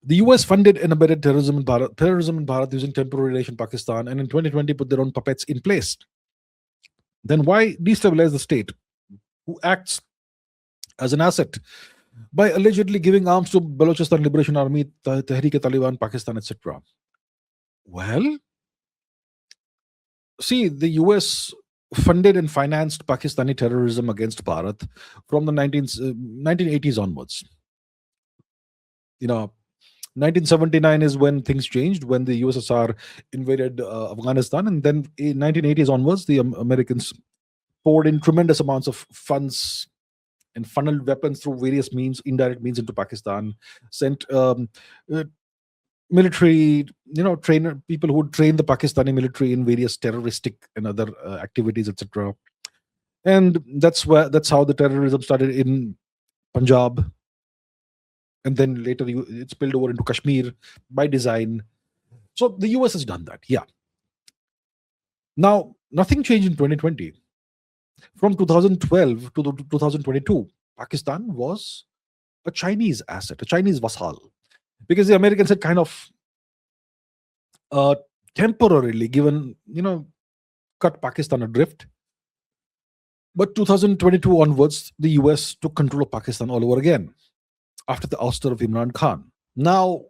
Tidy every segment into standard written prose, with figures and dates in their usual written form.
The US funded and abetted terrorism in Bharat using temporary relation Pakistan, and in 2020 put their own puppets in place. Then why destabilize the state who acts as an asset by allegedly giving arms to Balochistan Liberation Army, Tehreek-e-Taliban, Pakistan, etc.? Well, see, the US funded and financed Pakistani terrorism against Bharat from the 1980s onwards. 1979 is when things changed, when the USSR invaded Afghanistan, and then in 1980s onwards, the Americans poured in tremendous amounts of funds and funneled weapons through various means, indirect means, into Pakistan, sent uh, military, trainer people who would train the Pakistani military in various terroristic and other activities, etc. And that's how the terrorism started in Punjab, and then later it spilled over into Kashmir by design. So the US has done that, yeah. Now, nothing changed in 2020. From 2012 to 2022, Pakistan was a Chinese asset, a Chinese vassal, because the Americans had kind of temporarily cut Pakistan adrift. But 2022 onwards, the US took control of Pakistan all over again after the ouster of Imran Khan. Now,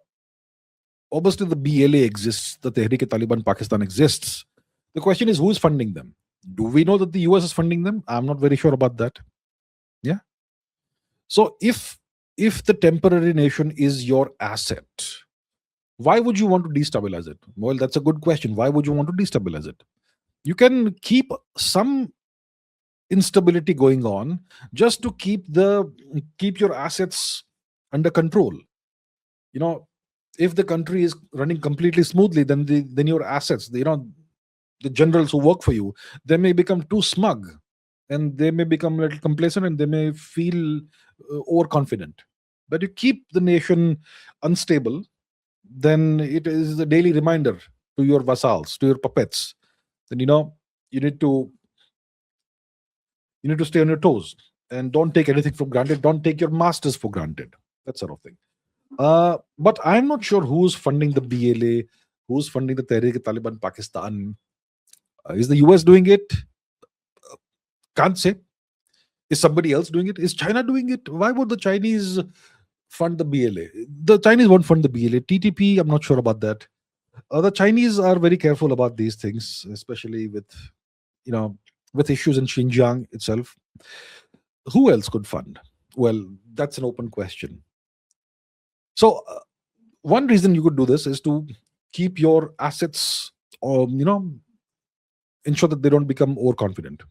obviously, the BLA exists, the Tehreek-e-Taliban Pakistan exists. The question is, who is funding them? Do we know that the US is funding them? I'm not very sure about that. Yeah. So if the temporary nation is your asset, why would you want to destabilize it? Well, that's a good question. Why would you want to destabilize it? You can keep some instability going on just to keep your assets under control. If the country is running completely smoothly, then your assets, the generals who work for you, they may become too smug, and they may become a little complacent, and they may feel overconfident. But you keep the nation unstable, then it is a daily reminder to your vassals, to your puppets, then you need to stay on your toes and don't take anything for granted. Don't take your masters for granted. That sort of thing. But I'm not sure who's funding the BLA, who's funding the Tehreek-e-Taliban Pakistan. Is the US doing it? Can't say. Is somebody else doing it? Is China doing it? Why would the Chinese fund the BLA? The Chinese won't fund the BLA. TTP, I'm not sure about that. The Chinese are very careful about these things, especially with issues in Xinjiang itself. Who else could fund? Well, that's an open question. So one reason you could do this is to keep your assets, ensure that they don't become overconfident.